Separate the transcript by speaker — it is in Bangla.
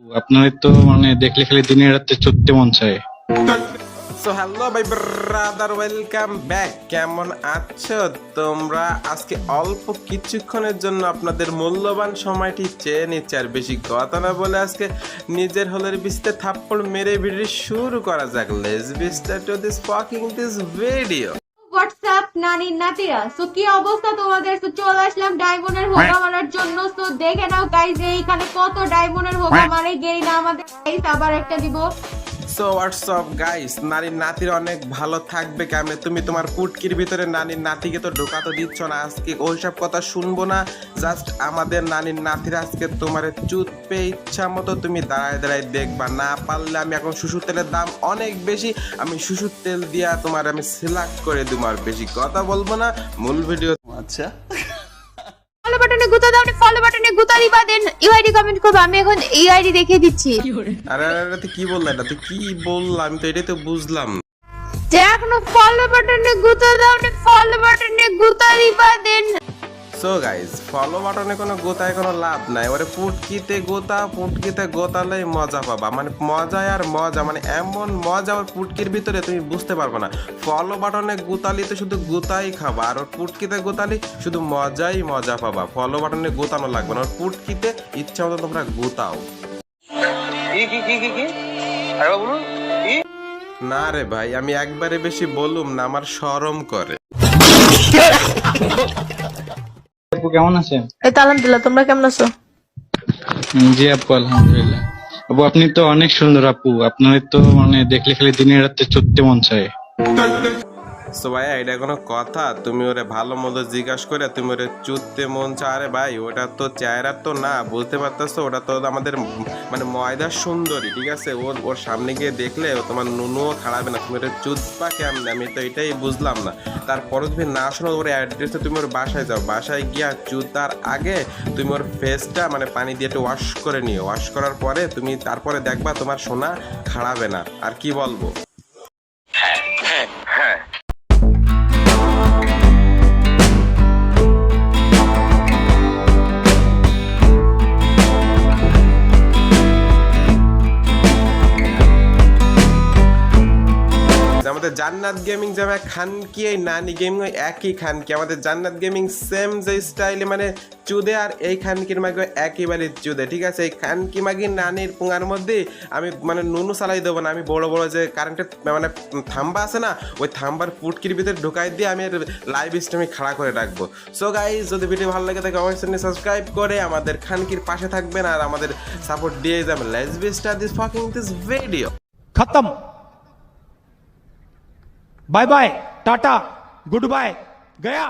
Speaker 1: আপনার তো মানে দেখলে খালি দিনে রাতে চড়তে মন চায়।
Speaker 2: সো হ্যালো ভাই ব্রাদার, ওয়েলকাম ব্যাক। কেমন আছো তোমরা? আজকে অল্প কিছুক্ষণের জন্য আপনাদের মূল্যবান সময়টি চেয়ে নিচ্ছে, আর বেশি কথা না বলে আজকে নিজের হলের বিস্তে থাপ্পড় মেরে ভিডিও শুরু করা যাক। Let's be start to this fucking this video.
Speaker 3: WhatsApp নানির নাতিরা, সো কি অবস্থা তোমাদের? তো চলে আসলাম ডায়মন্ডের হোগা মারার জন্য। সো দেখে নাও গাইজ, এইখানে কত ডায়মন্ডের হোগা মারে। গেই না আমাদের গাইজ, আবার একটা দিব।
Speaker 2: সো হোয়াটসঅ্যাপ গাইস, নারীর নাতির অনেক ভালো থাকবে কেমনে? তুমি তোমার পুটকির ভিতরে নানির নাতিকে তো ঢোকা তো দিচ্ছ না। আজকে ওইসব কথা শুনবো না। জাস্ট আমাদের নানির নাতির আজকে তোমার চুতপে ইচ্ছা মতো তুমি দাঁড়ায় দাঁড়ায় দেখবা। না পারলে আমি এখন শুশুর তেলের দাম অনেক বেশি, আমি শুশুর তেল দিয়া তোমার আমি সিলেক্ট করে দিব। আর বেশি কথা বলবো না, মূল ভিডিও।
Speaker 4: আচ্ছা,
Speaker 3: ফলো বাটনে গুতা দাও, ফলো বাটনে গুতা দিবা, দেন ইউআইডি কমেন্ট করবে। আমি এখন ইউআইডি দেখিয়ে দিচ্ছি।
Speaker 2: আরে আরে তুই কি বললা? এটা তুই কি বললাম? আমি তো এটাই তো বুঝলাম না।
Speaker 3: যে এখনো ফলো বাটনে গুতা দাও, ফলো বাটনে গুতা দিবা, দেন
Speaker 2: সো গাইজ, ফলো বাটনে কোনো গোতায় কোনো লাভ নাই। ওরে পুটকিতে গোতালেই মজা পাবা। মানে মজায় আর মজা, মানে এমন মজা ওর পুটকির ভিতরে তুমি বুঝতে পারবে না। ফলো বাটনে গোতালিতে শুধু গোতাই খাবা, আর ওর পুটকিতে গোতালি শুধু মজাই মজা পাবা। ফলো বাটনে গোতানো লাগবে না, ওর পুটকিতে ইচ্ছা মতো তোমরা গোতাও। না রে ভাই, আমি একবারে বেশি বলুম না, আমার শরম করে।
Speaker 1: আপু কেমন আছেন?
Speaker 5: এই তো আলহামদুলিল্লাহ, তোমরা কেমন আছো?
Speaker 1: জি আপু, আলহামদুলিল্লাহ। আপু আপনি তো অনেক সুন্দর আপু, আপনার তো মানে দেখলে খালি দিনে রাতে চড়তে মন চায়।
Speaker 2: সো ভাই, এটা কোনো কথা? তুমি ওরে ভালো মতো জিজ্ঞাসা করে তুমি ওরে চুদতে মন চায়? আরে ভাই, ওটা তো চেহারা তো না, বুঝতে পারতেছো? ওটা তো আমাদের মানে ময়দার সুন্দরী, ঠিক আছে? ওর সামনে গিয়ে দেখলে তোমার নুনুও খাড়াবে না। তুমি ওটা চুদবা কেমন? আমি তো এটাই বুঝলাম না। তারপরে তুমি না শোনো, ওর অ্যাড্রেসে তুমি ওর বাসায় যাও। বাসায় গিয়া চুদার আগে তুমি ওর ফেসটা মানে পানি দিয়ে একটু ওয়াশ করে নিও। ওয়াশ করার পরে তুমি তারপরে দেখবা তোমার সোনা খাড়াবে না। আর কি বলবো? আমাদের জান্নাত গেমিং যাবে খানকি, এই নানি গেমিং ওই একই খানকি। আমাদের জান্নাত গেমিং সেম যে স্টাইলে মানে চুদে, আর এই খানকির মাগে একইবারে চুদে, ঠিক আছে? এই খানকি মাগি নানির পুঙার মধ্যে আমি মানে নুনু চালাই দেবো না। আমি বড় বড় যে কারেন্টের মানে থাম্বা আছে না, ওই থাম্বার পুটকির ভিতরে ঢুকাই দিয়ে আমি লাইভ স্ট্রিমে খাড়া করে রাখবো। সো গাইজ, যদি ভিডিও ভালো লাগে তাকে অবশ্যই সাবস্ক্রাইব করে আমাদের খানকির পাশে থাকবেন আর আমাদের সাপোর্ট দিয়ে যাবেন। Let's be start this fucking this video.
Speaker 6: खत्म। Bye bye, tata, good bye, गया।